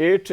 8।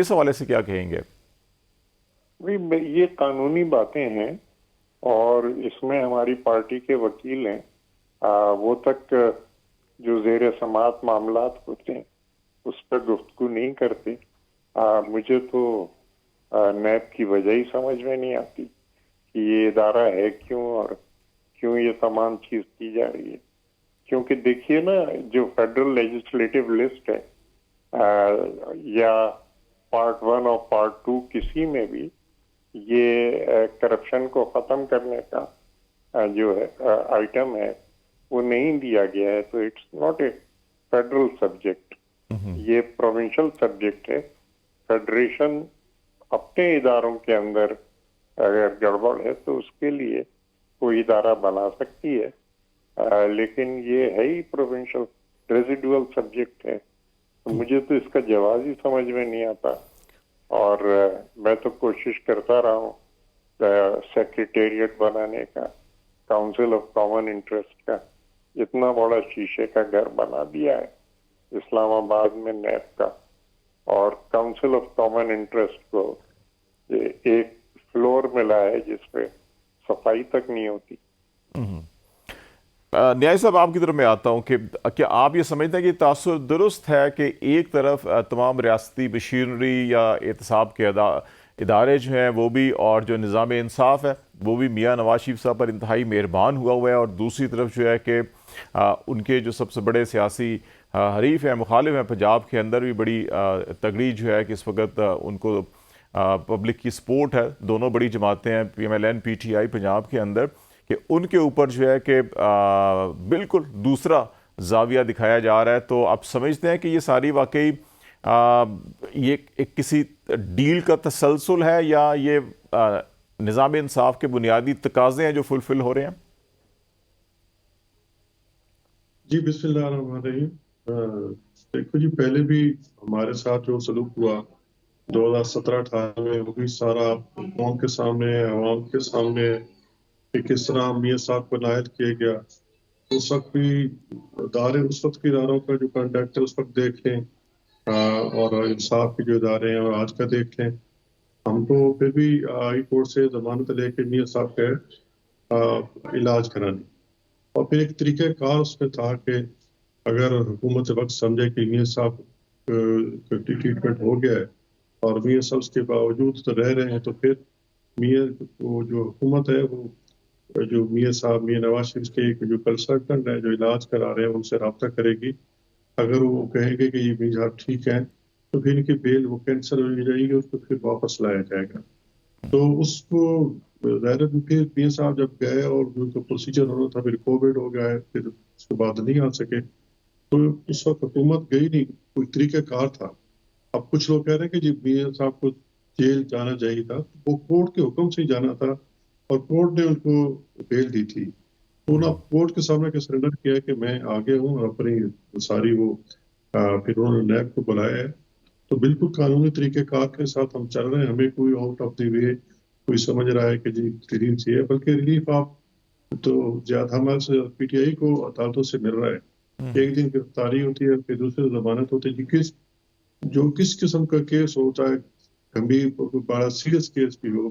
اس حوالے سے کیا کہیں گے؟ یہ قانونی باتیں ہیں اور اس میں ہماری پارٹی کے وکیل ہیں، وہ تک جو زیر سماعت معاملات ہوتے ہیں اس پر گفتگو نہیں کرتے. مجھے تو نیب کی وجہ ہی سمجھ میں نہیں آتی کہ یہ ادارہ ہے کیوں اور کیوں یہ تمام چیز کی جا رہی ہے. کیونکہ دیکھیے نا، جو فیڈرل لیجسلیٹو لسٹ ہے یا پارٹ 1 اور پارٹ 2 کسی میں بھی یہ کرپشن کو ختم کرنے کا جو ہے آئٹم ہے وہ نہیں دیا گیا ہے. تو it's not a federal subject, یہ پروونشل سبجیکٹ ہے. فیڈریشن اپنے اداروں کے اندر اگر گڑبڑ ہے تو اس کے لیے کوئی ادارہ بنا سکتی ہے، لیکن یہ ہے ہی پروونشل ریزیڈول سبجیکٹ ہے. مجھے تو اس کا جواز ہی سمجھ میں نہیں آتا، اور میں تو کوشش کرتا رہا ہوں سیکریٹریٹ بنانے کا، کاؤنسل آف کامن انٹرسٹ کا. اتنا بڑا شیشے کا گھر بنا دیا ہے اسلام آباد میں نیب کا، اور کاؤنسل آف کامن انٹرسٹ کو ایک فلور ملا ہے جس پہ صفائی تک نہیں ہوتی. نیاز صاحب، آپ کی طرف میں آتا ہوں کہ کیا آپ یہ سمجھتے ہیں کہ تاثر درست ہے کہ ایک طرف تمام ریاستی مشینری یا احتساب کے ادارے جو ہیں وہ بھی، اور جو نظام انصاف ہے وہ بھی میاں نواز شریف صاحب پر انتہائی مہربان ہوا ہے، اور دوسری طرف جو ہے کہ ان کے جو سب سے بڑے سیاسی حریف ہیں، مخالف ہیں پنجاب کے اندر بھی بڑی تگڑی جو ہے کہ اس وقت ان کو پبلک کی سپورٹ ہے. دونوں بڑی جماعتیں ہیں، P M L N, P T I Punjab کے اندر، کہ ان کے اوپر جو ہے کہ بالکل دوسرا زاویہ دکھایا جا رہا ہے. تو آپ سمجھتے ہیں کہ یہ ساری واقعی یہ ایک کسی ڈیل کا تسلسل ہے، یا یہ نظام انصاف کے بنیادی تقاضے ہیں جو فلفل ہو رہے ہیں؟ جی بسم اللہ الرحمن الرحیم. دیکھو جی، پہلے بھی ہمارے ساتھ جو سلوک ہوا 2017-18 میں، وہ بھی سارا قوم کے سامنے، عوام کے سامنے، کہ کس طرح میاں صاحب کو نائل کیا گیا. اس وقت بھی اس وقت کے اداروں کا جو کنڈکٹ ہے اس وقت دیکھ لیں، اور انصاف کے جو ادارے ہیں اور آج کا دیکھ لیں. ہم کو پھر بھی ہائی کورٹ سے ضمانت لے کے میاں صاحب کا علاج کرانے، اور پھر ایک طریقہ کار اس میں تھا کہ اگر حکومت وقت سمجھے کہ میاں صاحب ٹریٹمنٹ ہو گیا ہے اور میاں صاحب اس کے باوجود تو رہ رہے ہیں، تو پھر میاں وہ جو حکومت ہے، وہ جو میاں صاحب میاں نواز شریف کے جو کنسلٹنٹ ہیں جو علاج کرا رہے ہیں ان سے رابطہ کرے گی. اگر وہ کہیں گے کہ یہ میاں صاحب ٹھیک ہیں تو پھر ان کی بیل وہ کینسل ہو جائے گی، اس کو پھر واپس لایا جائے گا. تو اس کو ظاہر پھر میاں صاحب جب گئے اور جو پروسیجر ہونا تھا، پھر کووڈ ہو گیا ہے، پھر اس کے بعد نہیں آ سکے. تو اس وقت حکومت گئی نہیں، کوئی طریقہ کار تھا. اب کچھ لوگ کہہ رہے ہیں کہ جی میاں صاحب کو جیل جانا چاہیے تھا، وہ کورٹ کے حکم سے ہی جانا تھا، اور کورٹ نے ان کو بیل دی تھی. تو انہوں نے کورٹ کے سامنے کے سرنڈر کیا کہ میں آگے ہوں، اور اپنی ساری وہ پھر انہوں نے نیب کو بلایا ہے. تو بالکل قانونی طریقہ کار کے ساتھ ہم چل رہے ہیں. ہمیں کوئی آؤٹ آف دی وے کوئی سمجھ رہا ہے کہ جی ریلیف چاہیے، بلکہ ریلیف آپ تو زیادہ ہمارے سے پی ٹی آئی کو عدالتوں سے مل رہا ہے. ایک دن گرفتاری ہوتی ہے، پھر دوسرے ضمانت ہوتی ہے. کس قسم کا کیس ہوتا ہے، گمبھیر بڑا سیریس کیس بھی ہو،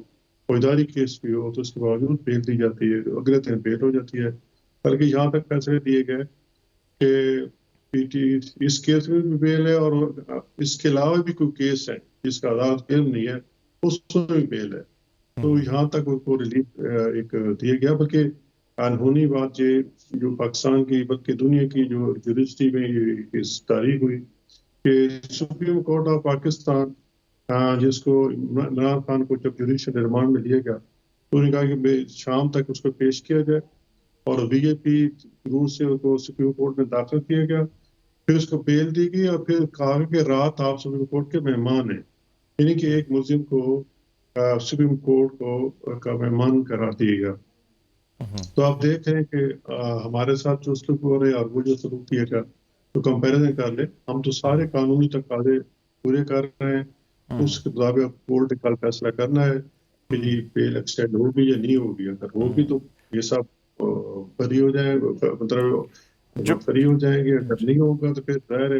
فوجداری کیس بھی ہو، تو اس کے باوجود بیل دی جاتی ہے، اگلے دن بیل ہو جاتی ہے. بلکہ یہاں تک فیصلے دیے گئے کہ اس کیس میں بھی بیل ہے، اور اس کے علاوہ بھی کوئی کیس ہے جس کا عدالت علم نہیں ہے اس میں بھی بیل ہے. تو یہاں تک ان کو ریلیف ایک دیا گیا. بلکہ انہونی بات یہ جو پاکستان کی بلکہ دنیا کی جو یونیورسٹی میں یہ تاریخ ہوئی کہ سپریم کورٹ آف پاکستان، جس کو عمران خان کو جب جوڈیشل ریمانڈ میں لیا گیا، تو انہوں نے کہا کہ شام تک اس کو پیش کیا جائے، اور بی جے پی روٹ سے ان کو سپریم کورٹ میں داخل کیا گیا. پھر اس کو بیل دی گئی، اور پھر کہا کہ رات آپ سپریم کورٹ کے مہمان ہیں، یعنی کہ ایک ملزم کو سپریم کورٹ کو کا مہمان قرار دیا گیا. تو آپ دیکھ رہے ہیں کہ ہمارے ساتھ جو سلوک ہو رہے اور وہ جو سلوک کیا گیا، تو کمپیریزن کر لیں. ہم تو سارے قانونی تقاضے پورے کر رہے ہیں. اس کے مطابق کورٹ نے کل فیصلہ کرنا ہے کہ جی بیل ایکسٹینڈ ہوگی یا نہیں ہوگی. اگر ہوگی تو یہ سب فری ہو جائیں، مطلب فری ہو جائیں گے. اگر نہیں ہوگا تو پھر ظاہر ہے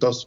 10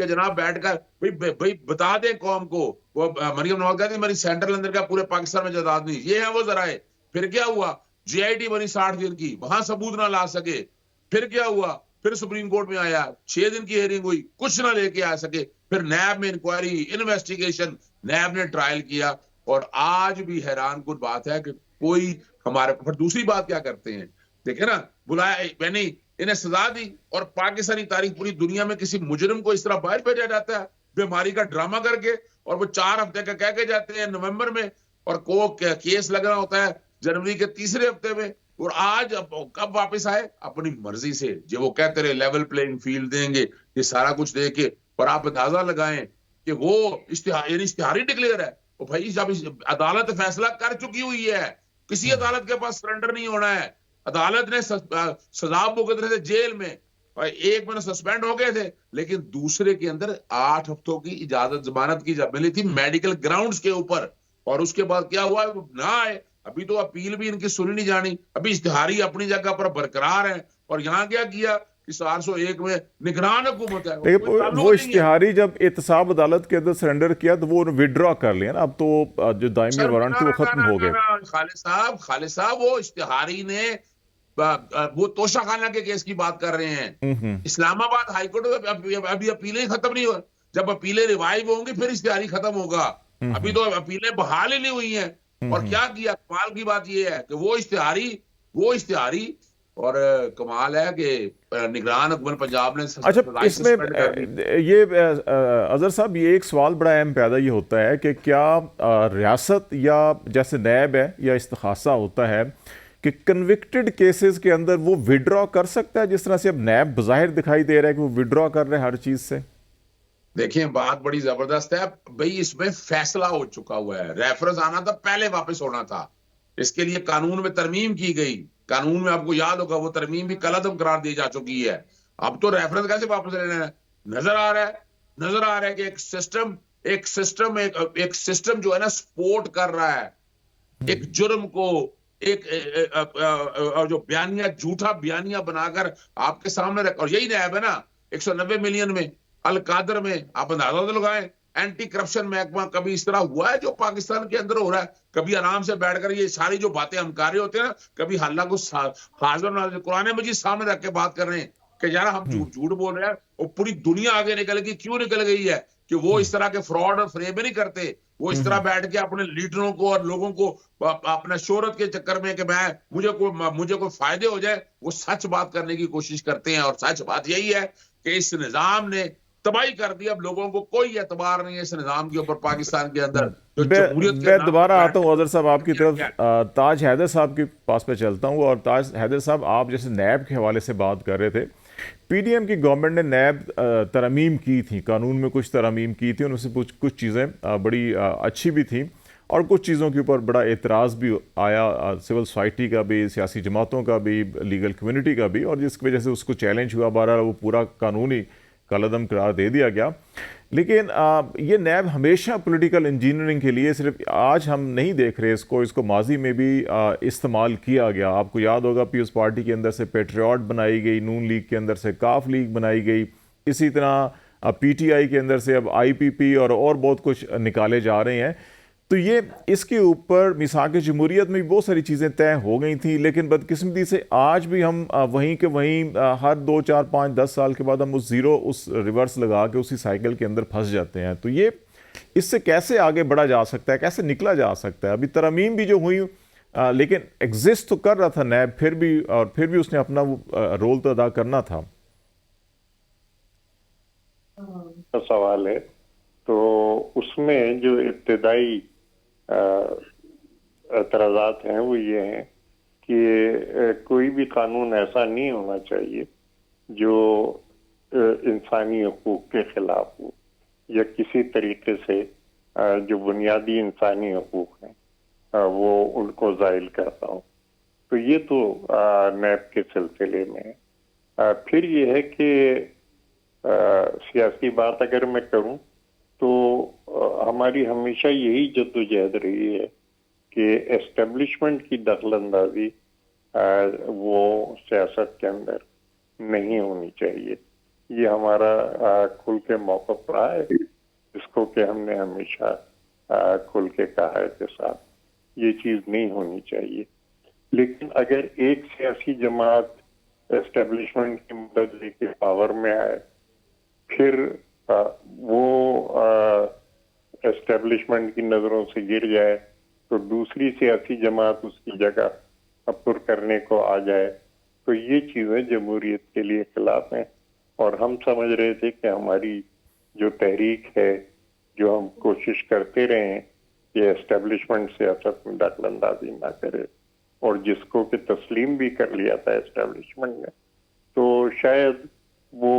کہ جناب بیٹھ کر بھائی بتا دیں قوم کو. وہ مریم نواز کہتی میری سینٹرل اندر کا پورے پاکستان میں جائیداد نہیں. یہ ہیں وہ ذرائع. پھر کیا ہوا؟ جی آئی ٹی بنی 60 دن کی, وہاں ثبوت نہ لا سکے. پھر کیا ہوا؟ پھر سپریم کورٹ میں آیا, 6 دن کی ہیئرنگ ہوئی, کچھ نہ لے کے آ سکے. پھر نیب میں انکوائری, انویسٹیگیشن, نیب نے ٹرائل کیا. اور آج بھی حیران کن بات ہے کہ کوئی ہمارے. پھر دوسری بات کیا کرتے ہیں, دیکھیں نا, بلایا میں نے انہیں سزا دی, اور پاکستانی تاریخ پوری دنیا میں کسی مجرم کو اس طرح باہر بھیجا جاتا ہے بیماری کا ڈرامہ کر کے, اور وہ 4 ہفتے کا کہہ کے جاتے ہیں نومبر میں, اور کو کیس لگنا ہوتا ہے جنوری کے 3 ہفتے میں. اور آج کب واپس آئے؟ اپنی مرضی سے, جو وہ کہتے رہے لیول پلینگ فیلڈ دیں گے, یہ سارا کچھ دے کے. اور آپ اندازہ لگائیں کہ وہ اشتہاری ڈکلیئر ہے. اور بھائی جب عدالت فیصلہ کر چکی ہوئی ہے, کسی عدالت کے پاس سرنڈر نہیں ہونا ہے. عدالت نے سزا بھگت رہے تھے جیل میں, 1 مہینہ سسپینڈ ہو گئے تھے, لیکن دوسرے کے اندر 8 ہفتوں کی اجازت ضمانت کی ملی تھی میڈیکل گراؤنڈز کے اوپر. اور اس کے بعد کیا ہوا؟ نہ آئے. ابھی تو اپیل بھی ان کی سنی نہیں جانی. ابھی اشتہاری اپنی جگہ پر برقرار ہیں. اور یہاں کیا کہ 401 میں نگران حکومت ہے. وہ اشتہاری جب احتساب عدالت کے اندر سرنڈر کیا تو وہ وڈرا کر لیا نا, اب تو جو دائمی وارنٹ تھے وہ ختم ہو گئے. خالد صاحب وہ اشتہاری نے, وہ توشہ خانہ کے کیس کی بات کر رہے ہیں. اسلام آباد ہائی کورٹ ابھی اپیلیں ختم نہیں ہو. جب اپیلیں ریوائیو ہوں گی پھر اشتہاری ختم ہوگا. ابھی تو اپیلیں بحال ہی نہیں ہوئی ہیں. اور کیا کمال کی بات یہ ہے کہ وہ اشتہاری اور کمال ہے کہ نگران حکومت پنجاب نے. اچھا, اس میں یہ اظہر صاحب, یہ ایک سوال بڑا اہم پیدا یہ ہوتا ہے کہ کیا ریاست یا جیسے نیب ہے یا استخاصہ ہوتا ہے کہ کنوکٹڈ کیسز کے اندر وہ وڈرا کر سکتا ہے, جس طرح سے اب نیب بظاہر دکھائی دے رہا ہے کہ وہ وڈرا کر رہے ہیں ہر چیز سے؟ دیکھیں بات بڑی زبردست ہے بھئی, اس میں فیصلہ ہو چکا ہوا ہے. ریفرنس آنا تھا, پہلے واپس ہونا تھا. اس کے لیے قانون میں ترمیم کی گئی. قانون میں آپ کو یاد ہوگا وہ ترمیم بھی کالعدم قرار دی جا چکی ہے. اب تو ریفرنس کیسے واپس لینا ہے؟ نظر آ رہا ہے کہ ایک سسٹم جو ہے نا سپورٹ کر رہا ہے ایک جرم کو, ایک جو بیانیہ, جھوٹا بیانیہ بنا کر آپ کے سامنے رکھ. اور یہی نیب ہے نا 190 ملین میں, القادر میں, آپ اندازہ تو لگائیں. اینٹی کرپشن محکمہ کبھی اس طرح ہوا ہے جو پاکستان کے اندر ہو رہا ہے؟ کبھی آرام سے بیٹھ کر یہ ساری جو باتیں ہم کر رہے ہوتے ہیں نا, کبھی حالہ کو حاضر قرآن مجید سامنے رکھ کے بات کر رہے ہیں کہ یار ہم جھوٹ بول رہے ہیں. اور پوری دنیا آگے نکل گئی. کیوں نکل گئی ہے؟ کہ وہ اس طرح کے فراڈ اور فریب نہیں کرتے. وہ اس طرح بیٹھ کے اپنے لیڈروں کو اور لوگوں کو اپنا شہرت کے چکر میں کہ مجھے کوئی فائدے ہو جائے, وہ سچ بات کرنے کی کوشش کرتے ہیں. اور سچ بات یہی ہے کہ اس نظام نے تباہی کر دی. اب لوگوں کو کوئی اعتبار نہیں ہے اس نظام کے اوپر پاکستان کے اندر. میں دوبارہ آتا ہوں اظہر صاحب آپ کی طرف, تاج حیدر صاحب کے پاس پہ چلتا ہوں. اور تاج حیدر صاحب, آپ جیسے نیب کے حوالے سے بات کر رہے تھے, پی ڈی ایم کی گورنمنٹ نے نیب ترمیم کی تھی, قانون میں کچھ ترمیم کی تھی, ان میں سے کچھ چیزیں بڑی اچھی بھی تھیں اور کچھ چیزوں کے اوپر بڑا اعتراض بھی آیا, سول سوسائٹی کا بھی, سیاسی جماعتوں کا بھی, لیگل کمیونٹی کا بھی, اور جس کی وجہ سے اس کو چیلنج ہوا. بہرحال وہ پورا قانونی کالعدم قرار دے دیا گیا. لیکن یہ نیب ہمیشہ پولیٹیکل انجینئرنگ کے لیے, صرف آج ہم نہیں دیکھ رہے اس کو ماضی میں بھی استعمال کیا گیا. آپ کو یاد ہوگا پیپلز پارٹی کے اندر سے پیٹریوٹ بنائی گئی, نون لیگ کے اندر سے کاف لیگ بنائی گئی, اسی طرح پی ٹی آئی کے اندر سے اب آئی پی پی اور بہت کچھ نکالے جا رہے ہیں. تو یہ اس کے اوپر میثاق جمہوریت میں بھی بہت ساری چیزیں طے ہو گئی تھیں, لیکن بدقسمتی سے آج بھی ہم وہیں کے وہیں ہر 2 4 5 10 سال کے بعد ہم اس ریورس لگا کے اسی سائیکل کے اندر پھنس جاتے ہیں. تو یہ اس سے کیسے آگے بڑھا جا سکتا ہے, کیسے نکلا جا سکتا ہے؟ ابھی ترمیم بھی جو ہوئی لیکن ایگزسٹ تو کر رہا تھا نیب پھر بھی اس نے اپنا رول تو ادا کرنا تھا. سوال ہے تو اس میں جو ابتدائی اعتراضات ہیں وہ یہ ہیں کہ کوئی بھی قانون ایسا نہیں ہونا چاہیے جو انسانی حقوق کے خلاف ہو یا کسی طریقے سے جو بنیادی انسانی حقوق ہیں وہ ان کو زائل کرتا ہو. تو یہ تو نیب کے سلسلے میں ہے. پھر یہ ہے کہ سیاسی بات اگر میں کروں تو ہماری ہمیشہ یہی جدوجہد رہی ہے کہ اسٹیبلشمنٹ کی دخل اندازی وہ سیاست کے اندر نہیں ہونی چاہیے. یہ ہمارا کھل کے موقف رہا ہے، جس کو کہ ہم نے ہمیشہ کھل کے کہا ہے کہ صاحب یہ چیز نہیں ہونی چاہیے. لیکن اگر ایک سیاسی جماعت اسٹیبلشمنٹ کی مدد لے کے پاور میں آئے، پھر وہ اسٹیبلشمنٹ کی نظروں سے گر جائے تو دوسری سیاسی جماعت اس کی جگہ پر کرنے کو آ جائے، تو یہ چیزیں جمہوریت کے لیے خلاف ہیں. اور ہم سمجھ رہے تھے کہ ہماری جو تحریک ہے، جو ہم کوشش کرتے رہے ہیں کہ اسٹیبلشمنٹ سیاست میں دخل اندازی نہ کرے، اور جس کو کہ تسلیم بھی کر لیا تھا اسٹیبلشمنٹ نے، تو شاید وہ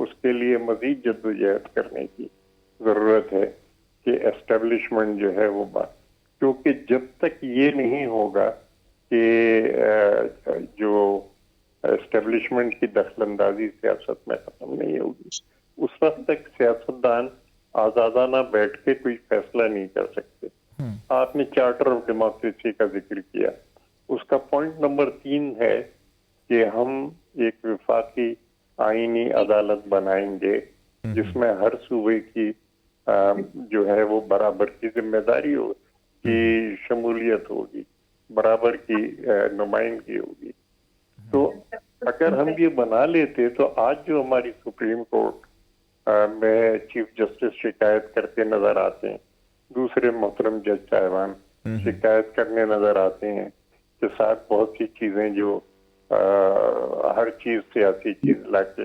اس کے لیے مزید جدوجہد کرنے کی ضرورت ہے کہ اسٹیبلشمنٹ جو ہے وہ کیونکہ جب تک یہ نہیں ہوگا کہ جو اسٹیبلشمنٹ کی دخل اندازی سیاست میں ختم نہیں ہوگی، اس وقت تک سیاستدان آزادانہ بیٹھ کے کوئی فیصلہ نہیں کر سکتے. آپ نے چارٹر آف ڈیموکریسی کا ذکر کیا، اس کا پوائنٹ نمبر 3 ہے کہ ہم ایک وفاقی آئینی عدالت بنائیں گے جس میں ہر صوبے کی جو ہے وہ برابر کی ذمہ داری ہو کی شمولیت ہوگی، برابر کی نمائندگی ہوگی. تو اگر ہم یہ بنا لیتے تو آج جو ہماری سپریم کورٹ میں چیف جسٹس شکایت کرتے نظر آتے ہیں، دوسرے محترم جج صاحبان شکایت کرنے نظر آتے ہیں کہ ساتھ بہت سی چیزیں جو ہر چیز سیاسی چیز لا کے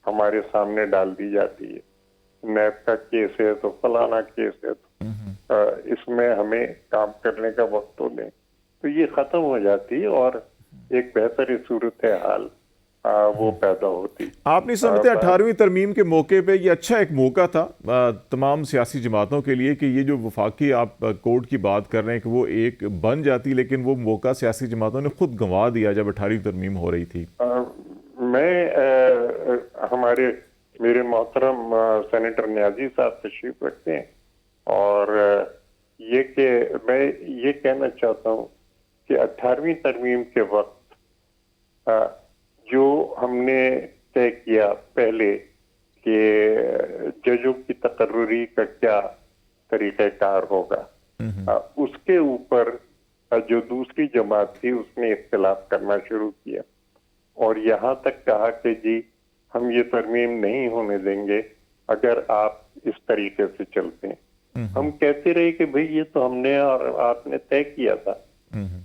ہمارے سامنے ڈال دی جاتی ہے. نیب کا کیس ہے تو فلانا کیس ہے تو اس میں ہمیں کام کرنے کا وقت تو دیں، تو یہ ختم ہو جاتی اور ایک بہتر صورتحال وہ پیدا ہوتی. آپ نہیں سمجھتے 18ویں ترمیم کے موقع پہ یہ اچھا ایک موقع تھا تمام سیاسی جماعتوں کے لیے کہ یہ جو وفاقی آپ کورٹ کی بات کر رہے ہیں کہ وہ ایک بن جاتی، لیکن وہ موقع سیاسی جماعتوں نے خود گنوا دیا جب 18ویں ترمیم ہو رہی تھی؟ میرے محترم سینیٹر نیازی صاحب تشریف رکھتے ہیں، اور یہ کہ میں یہ کہنا چاہتا ہوں کہ 18ویں ترمیم کے وقت جو ہم نے طے کیا پہلے کہ ججوں کی تقرری کا کیا طریقہ کار ہوگا، اس کے اوپر جو دوسری جماعت تھی اس نے اختلاف کرنا شروع کیا اور یہاں تک کہا کہ جی ہم یہ ترمیم نہیں ہونے دیں گے اگر آپ اس طریقے سے چلتے ہیں. ہم کہتے رہے کہ بھئی یہ تو ہم نے اور آپ نے طے کیا تھا،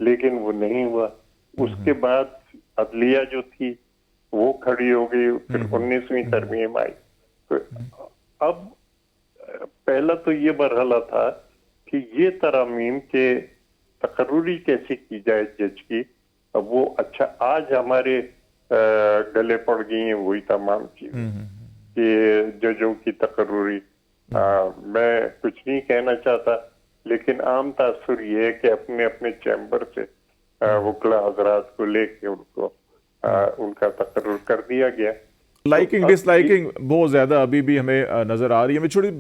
لیکن وہ نہیں ہوا. اس کے بعد عدلیہ جو تھی وہ کھڑی ہو گئی، پھر 19ویں ترمیم آئی. تو اب پہلا تو یہ مرحلہ تھا کہ یہ ترامیم کے تقرری کیسے کی جائے جج کی. اب وہ اچھا آج ہمارے گلے پڑ گئی ہیں وہی تمام چیزیں کہ ججوں کی تقرری. میں کچھ نہیں کہنا چاہتا، لیکن عام تاثر یہ ہے کہ اپنے اپنے چیمبر سے وکلا حضرات کو لے کے ان کا تقرر کر دیا گیا. لائکنگ ڈس لائکنگ بہت زیادہ ابھی بھی ہمیں نظر آ رہی ہے. ہمیں چھوٹی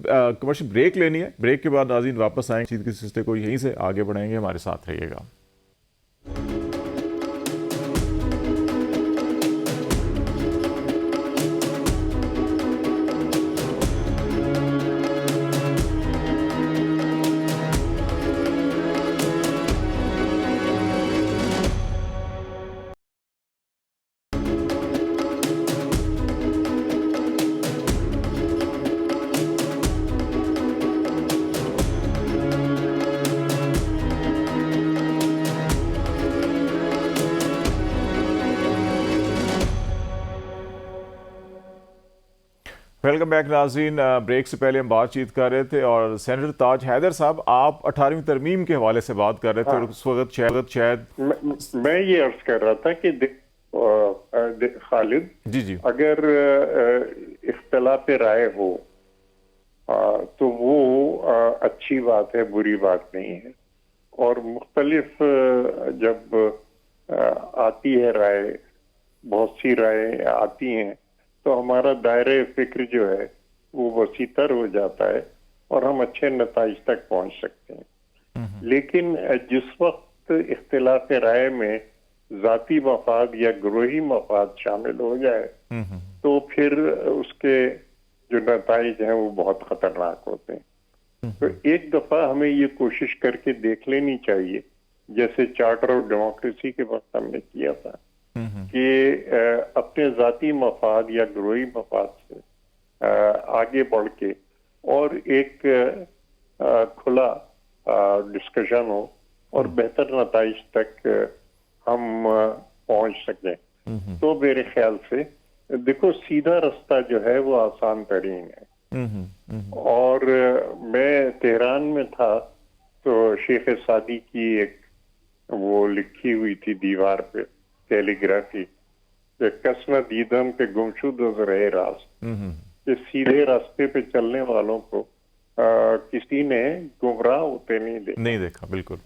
کمرشل بریک لینی ہے، بریک کے بعد ناظرین واپس آئیں چیز کے سلسلے کو یہیں سے آگے بڑھائیں گے. ہمارے ساتھ رہیے گا. ویلکم بیک ناظرین. بریک سے پہلے ہم بات چیت کر رہے تھے اور سینیٹر تاج حیدر صاحب آپ 18ویں ترمیم کے حوالے سے بات کر رہے تھے اور اس وقت شاید میں یہ عرض کر رہا تھا کہ خالد جی اگر اختلاف رائے ہو تو وہ اچھی بات ہے، بری بات نہیں ہے. اور مختلف جب آتی ہے رائے، بہت سی رائے آتی ہیں تو ہمارا دائرہ فکر جو ہے وہ وسیع تر ہو جاتا ہے اور ہم اچھے نتائج تک پہنچ سکتے ہیں. لیکن جس وقت اختلاف رائے میں ذاتی مفاد یا گروہی مفاد شامل ہو جائے تو پھر اس کے جو نتائج ہیں وہ بہت خطرناک ہوتے ہیں. تو ایک دفعہ ہمیں یہ کوشش کر کے دیکھ لینی چاہیے، جیسے چارٹر آف ڈیموکریسی کے وقت ہم نے کیا تھا، کہ اپنے ذاتی مفاد یا گروہی مفاد سے آگے بڑھ کے اور ایک کھلا ڈسکشن ہو اور بہتر نتائج تک ہم پہنچ سکیں. تو میرے خیال سے دیکھو سیدھا رستہ جو ہے وہ آسان ترین ہے. اور میں تہران میں تھا تو شیخ سعدی کی ایک وہ لکھی ہوئی تھی دیوار پہ کیلیگرافی کہ کسنا دیدم کے گمشد رہے راز، کہ سیدھے راستے پہ چلنے والوں کو کسی نے گمراہ ہوتے نہیں دیکھا. بالکل.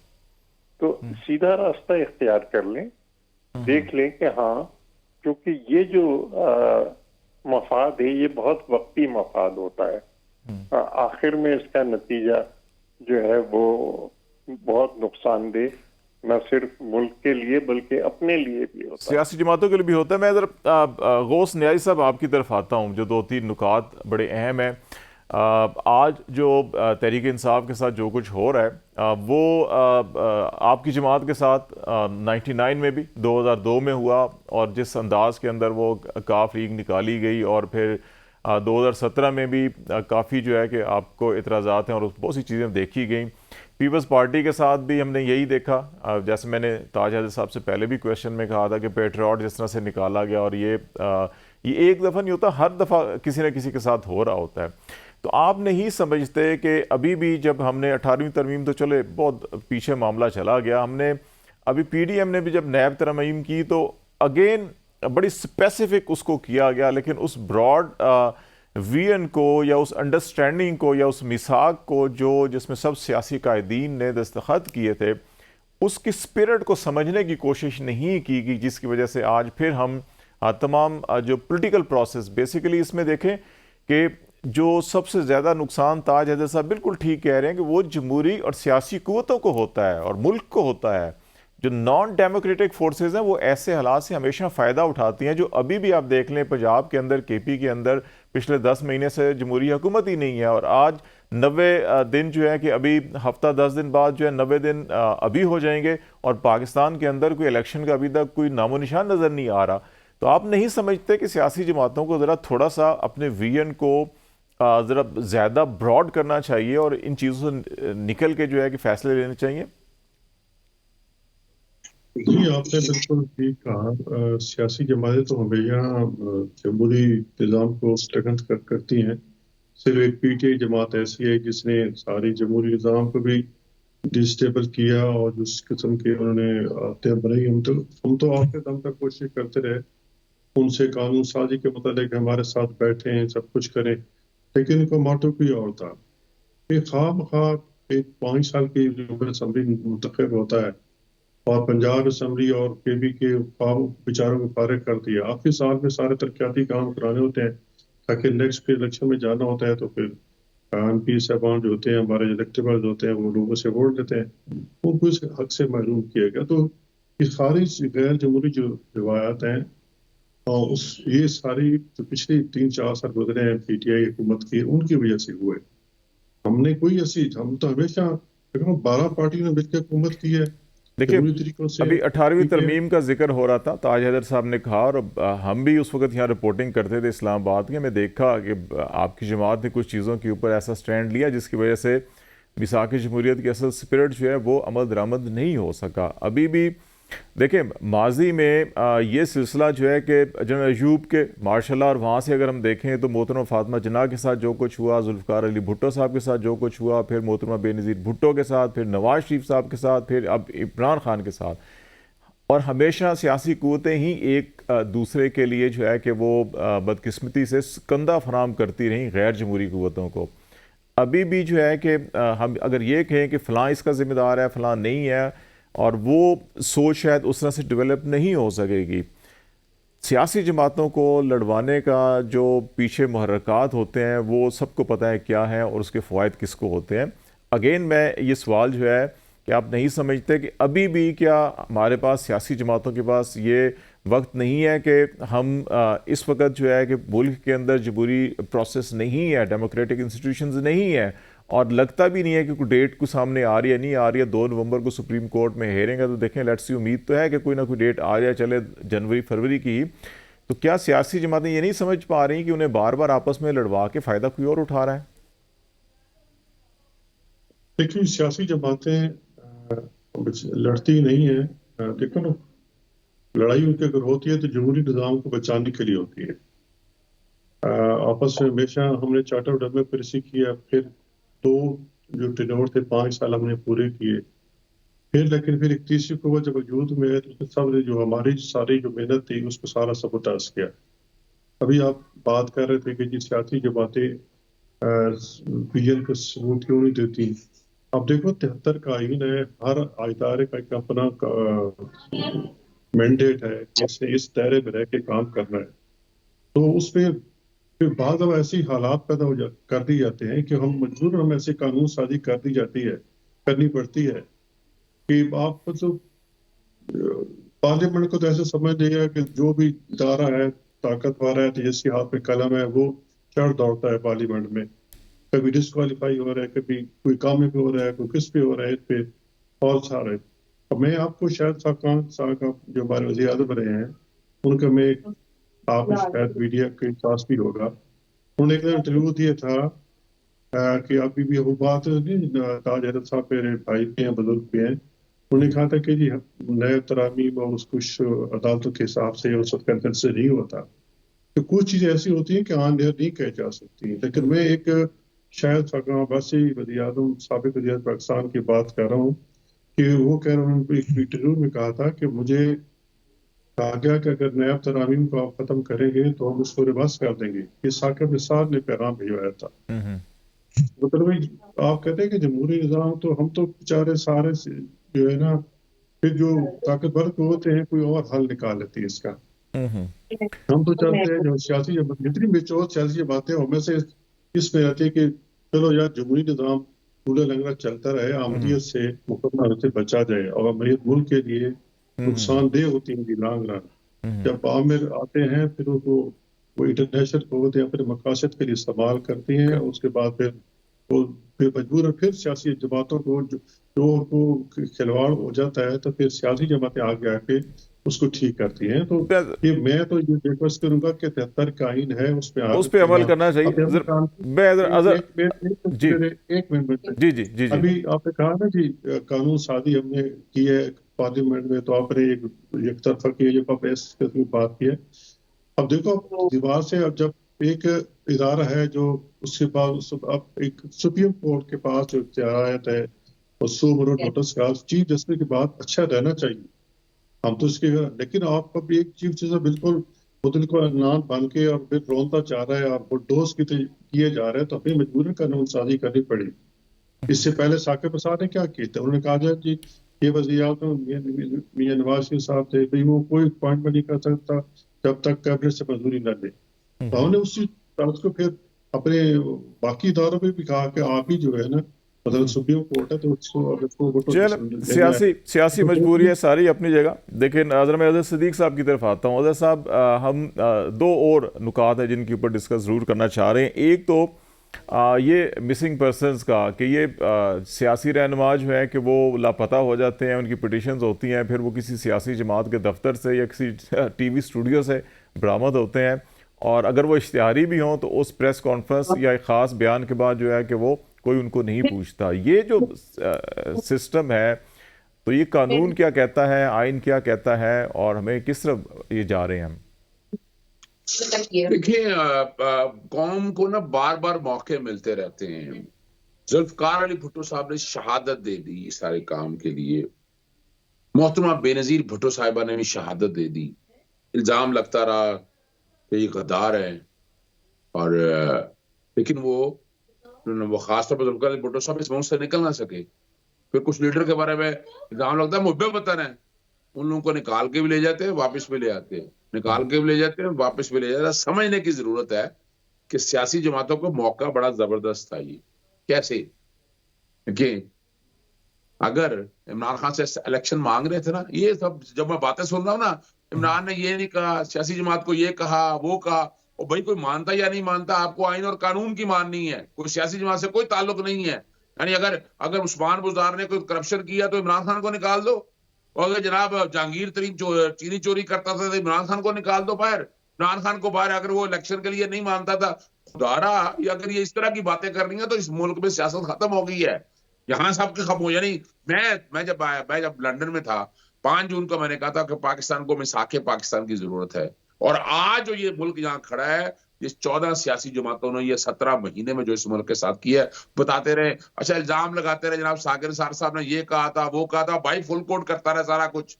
تو سیدھا راستہ اختیار کر لیں، دیکھ لیں کہ ہاں، کیونکہ یہ جو مفاد ہے یہ بہت وقتی مفاد ہوتا ہے، آخر میں اس کا نتیجہ جو ہے وہ بہت نقصان دہ نہ صرف ملک کے لیے بلکہ اپنے لیے بھی ہوتا ہے، سیاسی جماعتوں کے لیے بھی ہوتا ہے. میں ذرا غوث نیازی صاحب آپ کی طرف آتا ہوں، جو 2-3 نکات بڑے اہم ہیں. آج جو تحریک انصاف کے ساتھ جو کچھ ہو رہا ہے وہ آپ کی جماعت کے ساتھ 99 میں بھی 2002 میں ہوا، اور جس انداز کے اندر وہ کاف لیگ نکالی گئی، اور پھر 2017 میں بھی کافی جو ہے کہ آپ کو اعتراضات ہیں اور بہت سی چیزیں دیکھی گئیں. پیپلز پارٹی کے ساتھ بھی ہم نے یہی دیکھا، جیسے میں نے تاج حیدر صاحب سے پہلے بھی کویشچن میں کہا تھا کہ پیٹریاٹ جس طرح سے نکالا گیا، اور یہ ایک دفعہ نہیں ہوتا، ہر دفعہ کسی نہ کسی کے ساتھ ہو رہا ہوتا ہے. تو آپ نہیں سمجھتے کہ ابھی بھی جب ہم نے 18ویں ترمیم تو چلے بہت پیچھے معاملہ چلا گیا، ہم نے ابھی پی ڈی ایم نے بھی جب نیب ترمیم کی تو اگین بڑی اسپیسیفک اس کو کیا گیا، لیکن اس براڈ ویژن کو یا اس انڈرسٹینڈنگ کو یا اس میثاق کو جس میں سب سیاسی قائدین نے دستخط کیے تھے، اس کی اسپرٹ کو سمجھنے کی کوشش نہیں کی گئی، جس کی وجہ سے آج پھر ہم تمام جو پولیٹیکل پروسیس بیسیکلی اس میں دیکھیں کہ جو سب سے زیادہ نقصان تاج حیدر صاحب بالکل ٹھیک کہہ رہے ہیں کہ وہ جمہوری اور سیاسی قوتوں کو ہوتا ہے اور ملک کو ہوتا ہے. جو نان ڈیموکریٹک فورسز ہیں وہ ایسے حالات سے ہمیشہ فائدہ اٹھاتی ہیں، جو ابھی بھی آپ دیکھ لیں پنجاب کے اندر، کے پی کے اندر پچھلے 10 مہینے سے جمہوری حکومت ہی نہیں ہے، اور آج 90 دن جو ہے کہ ابھی ہفتہ 10 دن بعد جو ہے 90 دن ابھی ہو جائیں گے، اور پاکستان کے اندر کوئی الیکشن کا ابھی تک کوئی نام و نشان نظر نہیں آ رہا. تو آپ نہیں سمجھتے کہ سیاسی جماعتوں کو ذرا تھوڑا سا اپنے ویژن کو ذرا زیادہ براڈ کرنا چاہیے اور ان چیزوں سے نکل کے جو ہے کہ فیصلے لینے چاہیے؟ جی آپ نے بالکل ٹھیک کہا. سیاسی جماعتیں تو ہمیشہ جمہوری نظام کو اسٹرگنٹ کرتی ہیں. صرف ایک پی ٹی آئی جماعت ایسی ہے جس نے ساری جمہوری نظام کو بھی ڈسٹیبل کیا، اور جس قسم کے انہوں نے آتے بنائی. ہم تو آپ کے دم تک کوشش کرتے رہے ان سے قانون سازی کے متعلق ہمارے ساتھ بیٹھے ہیں، سب کچھ کریں، لیکن ان کا موٹو کوئی اور تھا. ایک خواہ ایک 5 سال کی جو اسمبلی منتخب ہوتا ہے، اور پنجاب اسمبلی اور کے بی کے بیچاروں کو فارغ کر دیا. آخری سال میں سارے ترقیاتی کام کرانے ہوتے ہیں تاکہ نیکسٹ الیکشن میں جانا ہوتا ہے تو پھر ایم پی صاحبان جو ہوتے ہیں، ہمارے الیکٹیبل ہوتے ہیں، وہ لوگوں سے ووٹ لیتے ہیں، ان کو اس حق سے محروم کیا گیا. تو یہ خارج غیر جمہوری جو روایات ہیں، اور یہ ساری جو پچھلی 3-4 سال گزرے ہیں پی ٹی آئی حکومت کی، ان کی وجہ سے ہوئے. ہم نے کوئی ہم تو ہمیشہ 12 پارٹی نے مل کے حکومت کی ہے. دیکھیں ابھی 18ویں ترمیم کا ذکر ہو رہا تھا، تاج حیدر صاحب نے کہا، اور ہم بھی اس وقت یہاں رپورٹنگ کرتے تھے اسلام آباد کے، میں دیکھا کہ آپ کی جماعت نے کچھ چیزوں کے اوپر ایسا سٹینڈ لیا جس کی وجہ سے میثاق جمہوریت کی اصل سپرٹ جو ہے وہ عمل درآمد نہیں ہو سکا. ابھی بھی دیکھیں ماضی میں یہ سلسلہ جو ہے کہ جنرل ایوب کے ماشاء اللہ، اور وہاں سے اگر ہم دیکھیں تو محترمہ فاطمہ جناح کے ساتھ جو کچھ ہوا، ذوالفقار علی بھٹو صاحب کے ساتھ جو کچھ ہوا، پھر محترمہ بے نظیر بھٹو کے ساتھ، پھر نواز شریف صاحب کے ساتھ، پھر اب عمران خان کے ساتھ، اور ہمیشہ سیاسی قوتیں ہی ایک دوسرے کے لیے جو ہے کہ وہ بدقسمتی سے کندھا فراہم کرتی رہیں غیر جمہوری قوتوں کو. ابھی بھی جو ہے کہ ہم اگر یہ کہیں کہ فلاں اس کا ذمہ دار ہے، فلاں نہیں ہے، اور وہ سوچ شاید اس طرح سے ڈیولپ نہیں ہو سکے گی. سیاسی جماعتوں کو لڑوانے کا جو پیچھے محرکات ہوتے ہیں وہ سب کو پتہ ہے کیا ہے، اور اس کے فوائد کس کو ہوتے ہیں. اگین میں یہ سوال جو ہے کہ آپ نہیں سمجھتے کہ ابھی بھی کیا ہمارے پاس سیاسی جماعتوں کے پاس یہ وقت نہیں ہے کہ ہم اس وقت جو ہے کہ ملک کے اندر جمہوری پروسیس نہیں ہے, ڈیموکریٹک انسٹیٹیوشنز نہیں ہے, اور لگتا بھی نہیں ہے کہ کوئی ڈیٹ کو سامنے آ رہی ہے, نہیں آ رہی ہے. 2 نومبر کو سپریم کورٹ میں ہیرنگ ہے, تو دیکھیں لیٹس سی, امید تو ہے کہ کوئی نہ کوئی ڈیٹ آ جائے, چلے جنوری فروری کی. تو کیا سیاسی جماعتیں یہ نہیں سمجھ پا رہی کہ انہیں بار بار آپس میں لڑوا کے فائدہ کوئی اور اٹھا رہا ہے؟ دیکھیے سیاسی جماعتیں لڑتی نہیں ہیں. دیکھو نا, لڑائی ان کی اگر ہوتی ہے تو جمہوری نظام کو بچانے کے لیے ہوتی ہے. آپس میں ہمیشہ ہم نے چارٹر ڈیموکریسی کیا, پھر 2 جو ٹینور تھے 5 سال ہم نے پورے کیے, لیکن پھر ایک تیسری قوت جب وجود میں ہے تو سب نے جو ہماری ساری جو محنت تھی اس کو سارا سبوٹاژ کیا. ابھی آپ بات کر رہے تھے کہ جی سیاسی جماعتیں پی ایل کو ثبوت کیوں نہیں دیتی. اب دیکھو 73 کا آئین ہے, ہر ادارے کا ایک اپنا مینڈیٹ ہے کہ اس نے اس دائرے میں رہ کے کام کرنا ہے. تو اس میں پھر بعض اب ایسی حالات پیدا کر دی جاتے ہیں کہ ہم ایسے قانون سازی کرنی پڑتی ہے کہ آپ کو تو پارلیمنٹ کو تو ایسے سمجھ لیا کہ جو بھی ادارہ ہے طاقتور ہے, جس کے ہاتھ میں قلم ہے وہ چڑھ دوڑتا ہے پارلیمنٹ میں, کبھی ڈسکوالیفائی ہو رہا ہے, کبھی کوئی کام پہ ہو رہا ہے, کوئی کس پہ ہو رہا ہے, اس پہ اور سارے. میں آپ کو شاید صاحب جو ہمارے وزیر اعظم رہے ہیں ان کا میں آپ نے شاید میڈیا کے پاس بھی ہوگا, انہوں نے ایک انٹرویو دیا تھا کہ ابھی بھی وہ بات نہیں, تاج حیدر صاحب میرے بھائی کے ہیں, بزرگ کے ہیں, انہوں نے کہا تھا کہ جی نئے ترامیم اور اس کچھ عدالتوں کے حساب سے اس وقت کنفرنس سے نہیں ہوتا. تو کچھ چیزیں ایسی ہوتی ہیں کہ آن ایئر نہیں کہی جا سکتی. لیکن میں ایک شاید عباسی وزیر اعظم سابق وزیر اعظم پاکستان کی بات کر رہا ہوں کہ وہ کہہ رہے ہیں, ایک انٹرویو میں کہا تھا کہ مجھے کہا گیا کہ اگر نیب ترامیم کو آپ ختم کریں گے تو ہم اس کو ریورس کر دیں گے. یہ ثاقب نثار نے پیغام بھیجوایا تھا. مطلب آپ کہتے ہیں کہ جمہوری نظام تو ہم تو بیچارے سارے جو ہے نا, پھر جو طاقتور ہوتے ہیں کوئی اور حل نکال لیتی ہے اس کا. ہم تو چاہتے ہیں جو سیاسی جتنی میچور سیاسی باتیں ہمیں سے اس میں رہتی ہے کہ چلو یار جمہوری نظام پورا لنگڑا چلتا رہے, آمدیت سے مقدمہ سے بچا جائے, اور امریت ملک کے لیے نقصان دہ ہوتی ہے لانگ رن. جب عامر آتے ہیں پھر وہ انٹرنیشنل قوتیں اپنے مقاصد کے لیے استعمال کرتی ہیں, اس کے بعد پھر مجبور پھر سیاسی جماعتوں کو جو کھلواڑ ہو جاتا ہے تو پھر سیاسی جماعتیں آگے آ کے اس کو ٹھیک کرتی ہیں. تو میں تو یہ ریکویسٹ کروں گا کہ 73 کا آئین ہے اس پہ عمل کرنا چاہیے. ایک منٹ جی ابھی آپ نے کہا نا جی قانون سازی ہم نے کی ہے پارلیمنٹ میں, تو آپ نے ایک طرفہ کی جو بات کی ہے. اب دیکھو دیوار سے اب جب ایک ادارہ ہے جو اس کے پاس اب ایک سپریم کورٹ کے پاس جو اختیارات ہے اور 100 مرو نوٹس کا چیف جسٹس کی بات اچھا رہنا چاہیے. ہم تو اس کے, لیکن آپ کو بھی ایک چیف جسٹس بالکل بدل کو نان بن کے اور پھر رونتا چاہ رہا ہے اور بلڈوز کیے جا رہے ہیں, تو ہمیں مجبوری قانون سازی کرنی پڑی. اس سے پہلے ثاقب نثار نے کیا کیا تھا, انہوں نے کہا جائے کہ یہ وزیر اعظم میاں نواز شریف صاحب تھے, بھائی وہ کوئی اپوائنٹمنٹ نہیں کر سکتا جب تک کیبنٹ سے منظوری نہ لے. تو ہم نے اسی طرح کو پھر اپنے باقی اداروں پہ بھی کہا کہ آپ ہی جو ہے نا, مطلب سپریم کورٹ ہے تو اس کو سیاسی مجبوری ہے ساری اپنی جگہ. دیکھیں ناظرین, میں حضرت صدیق صاحب کی طرف آتا ہوں. حضرت صاحب, ہم 2 اور نکات ہیں جن کے اوپر ڈسکس ضرور کرنا چاہ رہے ہیں. ایک تو یہ مسنگ پرسنز کا, کہ یہ سیاسی رہنما جو ہے کہ وہ لاپتہ ہو جاتے ہیں, ان کی پٹیشنز ہوتی ہیں, پھر وہ کسی سیاسی جماعت کے دفتر سے یا کسی ٹی وی اسٹوڈیو سے برآمد ہوتے ہیں, اور اگر وہ اشتہاری بھی ہوں تو اس پریس کانفرنس یا ایک خاص بیان کے بعد جو ہے کہ وہ کوئی ان کو نہیں پوچھتا. یہ جو سسٹم ہے, تو یہ قانون کیا کہتا ہے, آئین کیا کہتا ہے, اور ہمیں کس طرح یہ جا رہے ہیں ہم؟ دیکھیں قوم کو نا بار بار موقع ملتے رہتے ہیں. ذوالفقار علی بھٹو صاحب نے شہادت دے دی اس سارے کام کے لیے, محترمہ بے نظیر بھٹو صاحبہ نے بھی شہادت دے دی. الزام لگتا رہا کہ یہ غدار ہے, اور لیکن وہ خاص طور پر ذوالفقار علی بھٹو صاحب اس ملک سے نکل نہ سکے. پھر کچھ لیڈر کے بارے میں الزام لگتا ہے محب وطن ہے, ان لوگوں کو نکال کے بھی لے جاتے ہیں, واپس بھی لے آتے ہیں, نکال کے بھی لے جاتے ہیں, واپس بھی لے جاتے ہیں. سمجھنے کی ضرورت ہے کہ سیاسی جماعتوں کو موقع بڑا زبردست تھا. یہ کیسے کہ اگر عمران خان سے الیکشن مانگ رہے تھے نا, یہ سب جب میں باتیں سن رہا ہوں نا عمران نے یہ نہیں کہا, سیاسی جماعت کو یہ کہا, وہ کہا. اور بھائی کوئی مانتا یا نہیں مانتا, آپ کو آئین اور قانون کی ماننی ہے, کوئی سیاسی جماعت سے کوئی تعلق نہیں ہے. یعنی اگر عثمان بزدار نے کوئی کرپشن کیا تو عمران خان کو نکال دو, اور اگر جناب جہانگیر ترین چینی چوری کرتا تھا تو عمران خان کو نکال دو باہر. عمران خان کو باہر, اگر وہ الیکشن کے لیے نہیں مانتا تھا, خدارا اگر یہ اس طرح کی باتیں کر رہی ہیں تو اس ملک میں سیاست ختم ہو گئی ہے. یہاں سب کے ختم ہو, یعنی میں جب لندن میں تھا 5 جون کو میں نے کہا تھا کہ پاکستان کو میثاق پاکستان کی ضرورت ہے. اور آج جو یہ ملک یہاں کھڑا ہے, یہ 14 سیاسی جماعتوں نے یہ 17 مہینے میں جو اس ملک کے ساتھ کیا ہے, بتاتے رہے, اچھا الزام لگاتے رہے جناب ثاقب نثار صاحب نے یہ کہا تھا, وہ کہا تھا. بھائی فل کوٹ کرتا رہا سارا کچھ.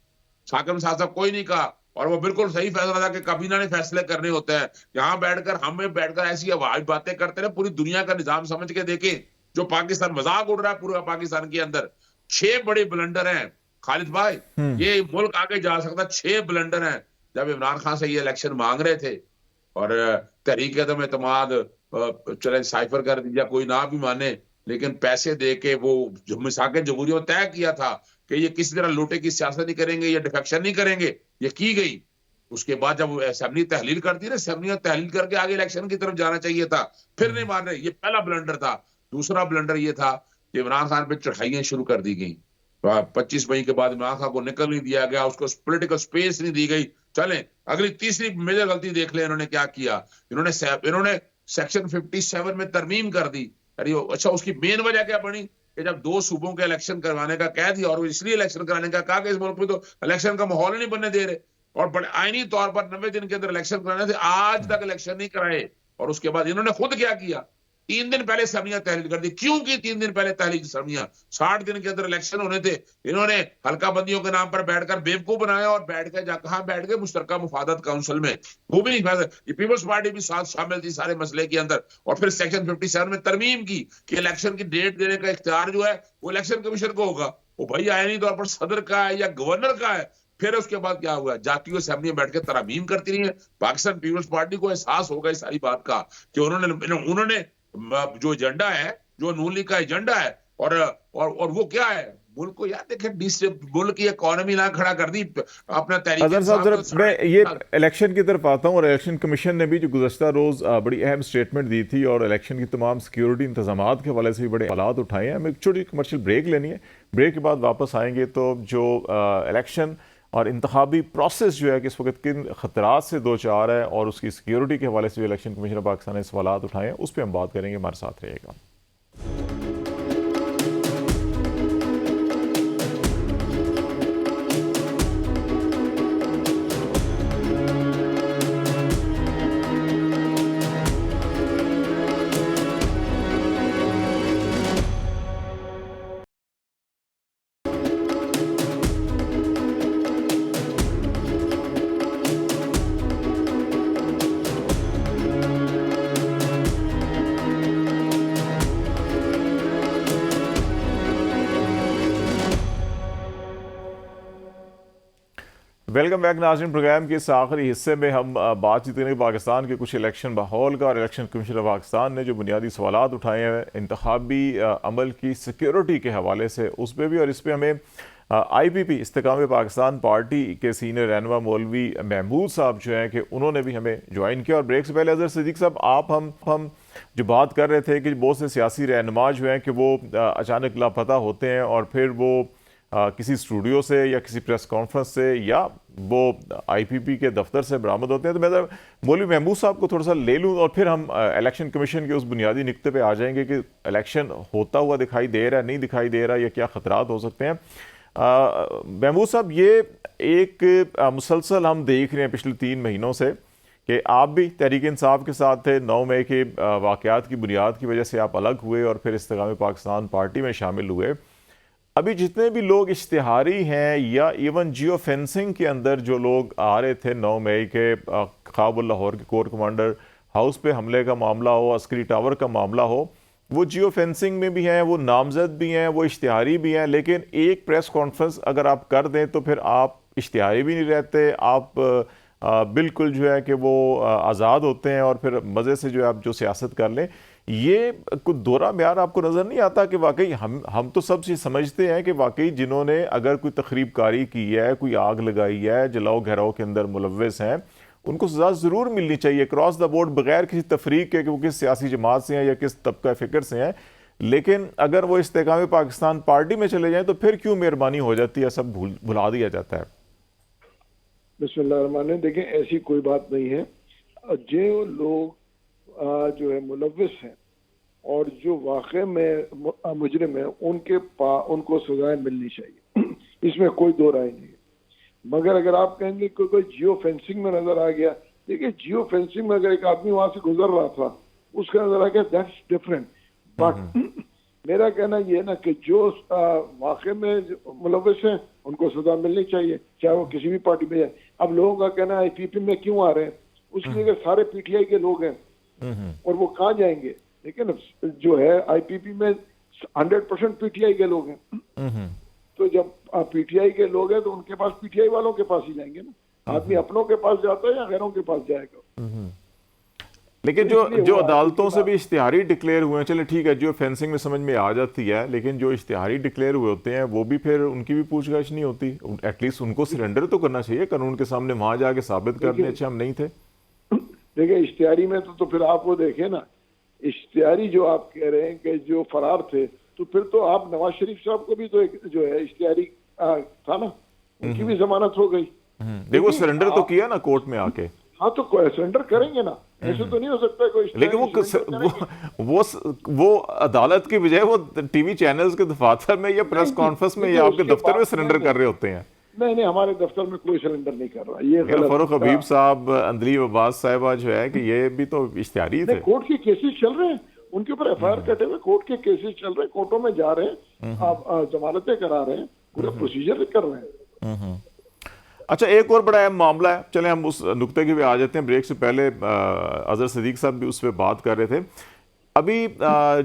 ثاقب نثار صاحب کوئی نہیں کہا, اور وہ بالکل صحیح فیصلہ تھا کہ کابینہ نے فیصلے کرنے ہوتے ہیں. یہاں بیٹھ کر ہمیں بیٹھ کر ایسی باتیں کرتے رہے, پوری دنیا کا نظام سمجھ کے دیکھیں جو پاکستان مذاق اڑ رہا ہے پورا پاکستان کے اندر. 6 بڑے بلنڈر ہیں خالد بھائی, یہ ملک آگے جا سکتا, 6 بلنڈر ہیں. جب عمران خان سے یہ الیکشن مانگ رہے تھے اور تحریک عدم اعتماد چلے سائفر کر دیا, کوئی نہ بھی مانے, لیکن پیسے دے کے وہ میثاق جمہوریہ طے کیا تھا کہ یہ کسی طرح لوٹے کی سیاست نہیں کریں گے, یہ ڈیفیکشن نہیں کریں گے, یہ کی گئی. اس کے بعد جب اسمبلی تحلیل کرتی نا, اسمبلی نے تحلیل کر کے آگے الیکشن کی طرف جانا چاہیے تھا, پھر نہیں مان رہے. یہ پہلا بلنڈر تھا. دوسرا بلنڈر یہ تھا کہ عمران خان پہ چڑھائیاں شروع کر دی گئیں. 25 مئی کے بعد عمران خان کو نکل نہیں دیا گیا, اس کو پولیٹیکل سپیس نہیں دی گئی. چلیں اگلی تیسری میجر غلطی دیکھ لیں انہوں نے کیا کیا. انہوں نے سیکشن 57 میں ترمیم کر دی. اچھا اس کی مین وجہ کیا بنی کہ جب 2 صوبوں کے الیکشن کروانے کا کہہ دیا, اور اس لیے الیکشن کرانے کا کہا کہ اس ملک میں تو الیکشن کا ماحول ہی نہیں بننے دے رہے, اور بڑے آئینی طور پر 90 دن کے اندر الیکشن کرانے تھے, آج تک الیکشن نہیں کرائے. اور اس کے بعد انہوں نے خود کیا 3 دن پہلے اسمبلیاں تحلیل کر دی. کیوں کی 3 دن پہلے تحلیل اسمبلیاں؟ 60 دن کے اندر الیکشن ہونے تھے. انہوں نے حلقہ بندیوں کے نام پر بیٹھ کر بیوقوف بنایا, اور بیٹھ کے کہاں بیٹھ گئے مشترکہ مفادات کونسل میں. وہ بھی نہیں, پیپلز پارٹی بھی ساتھ شامل تھی سارے مسئلے کے اندر. اور پھر سیکشن 57 میں ترمیم کی کہ الیکشن کی ڈیٹ دینے کا اختیار جو ہے وہ الیکشن کمیشن کو ہوگا. وہ بھائی آئینی طور پر صدر کا ہے یا گورنر کا ہے. پھر اس کے بعد کیا ہوا, جاتی ہوئی اسمبلی میں بیٹھ کے ترامیم کرتی رہی ہیں. پاکستان پیپلز پارٹی کو احساس ہوگا اس ساری بات کا کہ انہوں نے جو ایجنڈا ہے, جو نون لیگ کا ایجنڈا ہے, اور وہ کیا ہے, ملک کو یاد دیکھیں ملک کی اکانومی نہ کھڑا کر دی اپنا تحریک. اظہر صاحب ذرا میں یہ الیکشن کی طرف آتا ہوں, اور الیکشن کمیشن نے بھی جو گزشتہ روز بڑی اہم سٹیٹمنٹ دی تھی, اور الیکشن کی تمام سیکیورٹی انتظامات کے حوالے سے بھی بڑے حالات اٹھائے ہیں. ہمیں ایک چھوٹی کمرشل بریک لینی ہے, بریک کے بعد واپس آئیں گے تو جو الیکشن اور انتخابی پروسیس جو ہے کہ اس وقت کن خطرات سے دو چار ہے, اور اس کی سیکیورٹی کے حوالے سے جو الیکشن کمیشن آف پاکستان نے سوالات اٹھائے ہیں, اس پہ ہم بات کریں گے. ہمارے ساتھ رہے گا. ویلکم بیک ناظرین. پروگرام کے اس آخری حصے میں ہم بات چیت کریں گے پاکستان کے کچھ الیکشن ماحول کا, اور الیکشن کمیشن آف پاکستان نے جو بنیادی سوالات اٹھائے ہیں انتخابی عمل کی سیکیورٹی کے حوالے سے, اس پہ بھی. اور اس پہ ہمیں آئی پی پی استحکام پاکستان پارٹی کے سینئر رہنما مولوی محمود صاحب جو ہیں کہ انہوں نے بھی ہمیں جوائن کیا. اور بریک سے پہلے اظہر صدیق صاحب, آپ ہم جو بات کر رہے تھے کہ بہت سے سیاسی رہنما جو ہیں کہ وہ اچانک لاپتہ ہوتے ہیں, اور پھر وہ کسی اسٹوڈیو سے یا کسی پریس کانفرنس سے یا وہ آئی پی پی کے دفتر سے برآمد ہوتے ہیں. تو میں مولوی محمود صاحب کو تھوڑا سا لے لوں, اور پھر ہم الیکشن کمیشن کے اس بنیادی نقطے پہ آ جائیں گے کہ الیکشن ہوتا ہوا دکھائی دے رہا ہے, نہیں دکھائی دے رہا, یا کیا خطرات ہو سکتے ہیں. محمود صاحب, یہ ایک مسلسل ہم دیکھ رہے ہیں پچھلے 3 مہینوں سے کہ آپ بھی تحریک انصاف کے ساتھ تھے. 9 مئی کے واقعات کی بنیاد کی وجہ سے آپ الگ ہوئے اور پھر استحکام پاکستان پارٹی میں شامل ہوئے. ابھی جتنے بھی لوگ اشتہاری ہیں یا ایون جیو فینسنگ کے اندر جو لوگ آ رہے تھے 9 مئی کے, خواب اللاہور کے کور کمانڈر ہاؤس پہ حملے کا معاملہ ہو, عسکری ٹاور کا معاملہ ہو, وہ جیو فینسنگ میں بھی ہیں, وہ نامزد بھی ہیں, وہ اشتہاری بھی ہیں. لیکن ایک پریس کانفرنس اگر آپ کر دیں تو پھر آپ اشتہاری بھی نہیں رہتے, آپ بالکل جو ہے کہ وہ آزاد ہوتے ہیں, اور پھر مزے سے جو ہے آپ جو سیاست کر لیں. یہ کوئی دورہ معیار آپ کو نظر نہیں آتا کہ واقعی ہم تو سب چیز سمجھتے ہیں کہ واقعی جنہوں نے اگر کوئی تخریب کاری کی ہے، کوئی آگ لگائی ہے، جلاؤ گھیراؤ کے اندر ملوث ہیں، ان کو سزا ضرور ملنی چاہیے کراس دا بورڈ، بغیر کسی تفریق کے کہ وہ کس سیاسی جماعت سے ہیں یا کس طبقہ فکر سے ہیں. لیکن اگر وہ استحکام پاکستان پارٹی میں چلے جائیں تو پھر کیوں مہربانی ہو جاتی ہے، سب بھلا دیا جاتا ہے؟ بسم اللہ الرحمن الرحیم. دیکھیں ایسی کوئی بات نہیں ہے. جو لوگ جو ہے ملوث ہیں اور جو واقع میں مجرم ہیں ان کو سزائیں ملنی چاہیے، اس میں کوئی دو رائے نہیں ہے. مگر اگر آپ کہیں گے کہ کوئی جیو فینسنگ میں نظر آ گیا، دیکھیے جیو فینسنگ میں اگر ایک آدمی وہاں سے گزر رہا تھا اس کا نظر آ گیا، دیٹس ڈفرینٹ. بٹ میرا کہنا یہ ہے نا کہ جو واقع میں ملوث ہیں ان کو سزا ملنی چاہیے، چاہے وہ کسی بھی پارٹی میں جائے. اب لوگوں کا کہنا ہے پی پی میں کیوں آ رہے ہیں، اس لیے کہ سارے پی ٹی آئی کے لوگ ہیں اور وہ کہاں جائیں گے. لیکن جو ہے آئی پی پی میں 100% پی ٹی آئی کے لوگ ہیں، تو جب پی ٹی آئی کے لوگ ہیں تو ان کے پاس پی ٹی آئی والوں کے پاس ہی جائیں گے نا. آدمی اپنوں کے پاس جاتا ہے یا غیروں کے پاس جائے گا. لیکن جو عدالتوں سے بھی اشتہاری ڈکلیئر ہوئے ہیں، چلے ٹھیک ہے جو فینسنگ میں سمجھ میں آ جاتی ہے، لیکن جو اشتہاری ڈکلیئر ہوئے ہوتے ہیں وہ بھی پھر ان کی بھی پوچھ گچھ نہیں ہوتی. ایٹ لیسٹ ان کو سرنڈر تو کرنا چاہیے قانون کے سامنے، وہاں جا کے ثابت کر دیں اچھا ہم نہیں تھے. دیکھیں اشتہاری میں تو پھر آپ وہ دیکھیں نا، اشتہاری جو آپ کہہ رہے ہیں کہ جو فرار تھے، تو پھر تو آپ نواز شریف صاحب کو بھی تو ایک جو ہے اشتہاری تھا نا، ان کی بھی ضمانت ہو گئی. دیکھو سرنڈر تو کیا نا کورٹ میں آ کے. ہاں تو سرنڈر کریں گے نا، ایسے تو نہیں ہو سکتا کوئی. لیکن وہ عدالت کی بجائے وہ ٹی وی چینلز کے دفاتر میں یا پریس کانفرنس میں یا آپ کے دفتر میں سرنڈر کر رہے ہوتے ہیں. نہیں ہمارے دفتر میں کوئی سرنڈر نہیں کر رہا. یہ فاروق حبیب صاحب، اندلیب عباس صاحبہ جو ہے کہ یہ بھی تو اشتہاری تھے. کورٹ کے کیسز چل رہے ہیں، ان کے اوپر ایف آئی آر کٹے ہوئے کورٹ کے کیسز چل رہے ہیں، کورٹوں میں جا رہے ہیں، آپ ضمانتیں کرا رہے ہیں، پورا پروسیجر کر رہے ہیں. اچھا ایک اور بڑا اہم معاملہ ہے، چلیں ہم اس نقطے کی بھی آ جاتے ہیں. بریک سے پہلے اظہر صدیق صاحب بھی اس پہ بات کر رہے تھے. ابھی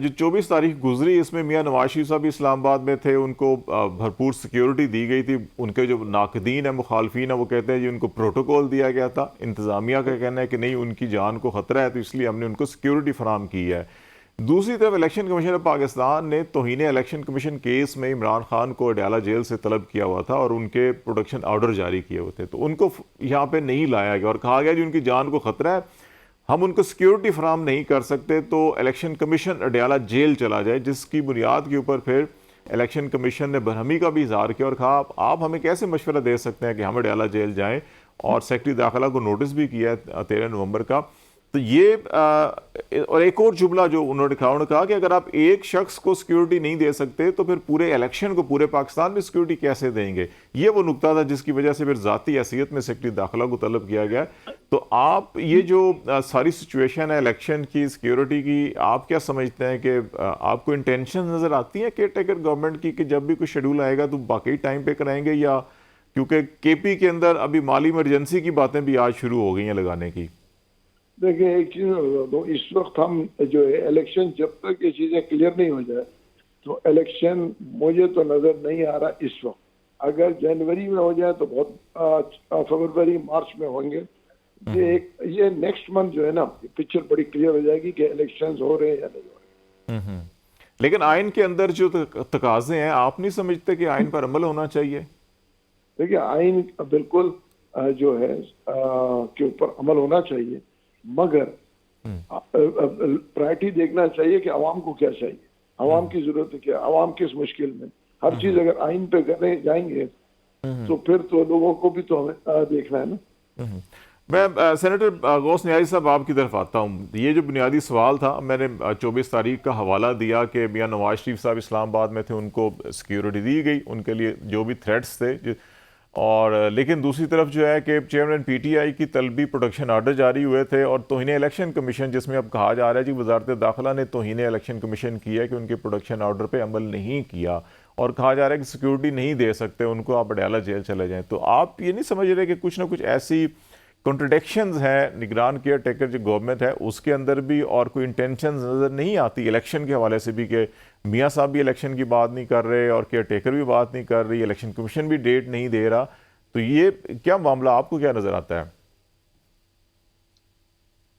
جو 24 تاریخ گزری اس میں میاں نواز شریف صاحب اسلام آباد میں تھے، ان کو بھرپور سیکیورٹی دی گئی تھی. ان کے جو ناقدین ہیں، مخالفین ہیں، وہ کہتے ہیں جی ان کو پروٹوکول دیا گیا تھا. انتظامیہ کا کہنا ہے کہ نہیں، ان کی جان کو خطرہ ہے تو اس لیے ہم نے ان کو سیکیورٹی فراہم کی ہے. دوسری طرف الیکشن کمیشن آف پاکستان نے توہین الیکشن کمیشن کیس میں عمران خان کو اڈیالہ جیل سے طلب کیا ہوا تھا اور ان کے پروڈکشن آرڈر جاری کیے ہوئے تھے. تو ان کو یہاں پہ نہیں لایا گیا اور کہا گیا جی ان کی جان کو خطرہ ہے، ہم ان کو سیکیورٹی فراہم نہیں کر سکتے، تو الیکشن کمیشن اڈیالہ جیل چلا جائے. جس کی بنیاد کے اوپر پھر الیکشن کمیشن نے برہمی کا بھی اظہار کیا اور کہا آپ ہمیں کیسے مشورہ دے سکتے ہیں کہ ہم اڈیالہ جیل جائیں، اور سیکرٹری داخلہ کو نوٹس بھی کیا ہے 13 نومبر کا. تو یہ اور ایک اور جملہ جو انہوں نے کہا کہ اگر آپ ایک شخص کو سیکیورٹی نہیں دے سکتے تو پھر پورے الیکشن کو پورے پاکستان میں سیکیورٹی کیسے دیں گے. یہ وہ نقطہ تھا جس کی وجہ سے پھر ذاتی حیثیت میں سیکرٹری داخلہ کو طلب کیا گیا. تو آپ یہ جو ساری سچویشن ہے الیکشن کی، سیکیورٹی کی، آپ کیا سمجھتے ہیں کہ آپ کو انٹینشن نظر آتی ہیں کیئر ٹیکر گورنمنٹ کی کہ جب بھی کوئی شیڈول آئے گا تو باقی ٹائم پہ کرائیں گے، یا کیونکہ کے پی کے اندر ابھی مالی ایمرجنسی کی باتیں بھی آج شروع ہو گئی ہیں لگانے کی؟ دیکھیں ایک چیز اس وقت ہم جو ہے الیکشن جب تک یہ چیزیں کلیئر نہیں ہو جائے تو الیکشن مجھے تو نظر نہیں آ رہا اس وقت. اگر جنوری میں ہو جائے تو بہت فروری مارچ میں ہوں گے. یہ نیکسٹ منتھ جو ہے نا پکچر بڑی کلیئر ہو جائے گی کہ الیکشنز ہو رہے ہیں یا نہیں ہو رہے. لیکن آئین کے اندر جو تقاضے ہیں، آپ نہیں سمجھتے کہ آئین پر عمل ہونا چاہیے؟ دیکھیے آئین بالکل جو ہے کے اوپر عمل ہونا چاہیے، مگر پرائرٹی دیکھنا چاہیے کہ عوام کو کیا چاہیے، عوام کی ضرورت کیا، عوام کس مشکل میں. ہر چیز اگر آئین پہ کرنے جائیں گے تو پھر تو لوگوں کو بھی تو ہمیں دیکھنا ہے نا. میں سینیٹر غوث نیازی صاحب آپ کی طرف آتا ہوں. یہ جو بنیادی سوال تھا، میں نے 24 تاریخ کا حوالہ دیا کہ میاں نواز شریف صاحب اسلام آباد میں تھے، ان کو سیکیورٹی دی گئی ان کے لیے جو بھی تھریٹس تھے، اور لیکن دوسری طرف جو ہے کہ چیئرمین پی ٹی آئی کی طلبی پروڈکشن آرڈر جاری ہوئے تھے، اور توہین الیکشن کمیشن جس میں اب کہا جا رہا ہے جی وزارت داخلہ نے توہین الیکشن کمیشن کیا کہ ان کے پروڈکشن آرڈر پہ عمل نہیں کیا، اور کہا جا رہا ہے کہ سیکیورٹی نہیں دے سکتے ان کو، آپ اڈیالہ جیل چلے جائیں. تو آپ یہ نہیں سمجھ رہے کہ کچھ نہ کچھ ایسی کنٹرڈکشنز ہیں نگران کیئر ٹیکر جو گورنمنٹ ہے اس کے اندر بھی، اور کوئی انٹینشنز نظر نہیں آتی الیکشن کے حوالے سے بھی کہ میاں صاحب بھی الیکشن کی بات نہیں کر رہے اور کیئر ٹیکر بھی بات نہیں کر رہی، الیکشن کمیشن بھی ڈیٹ نہیں دے رہا. تو یہ کیا معاملہ آپ کو کیا نظر آتا ہے؟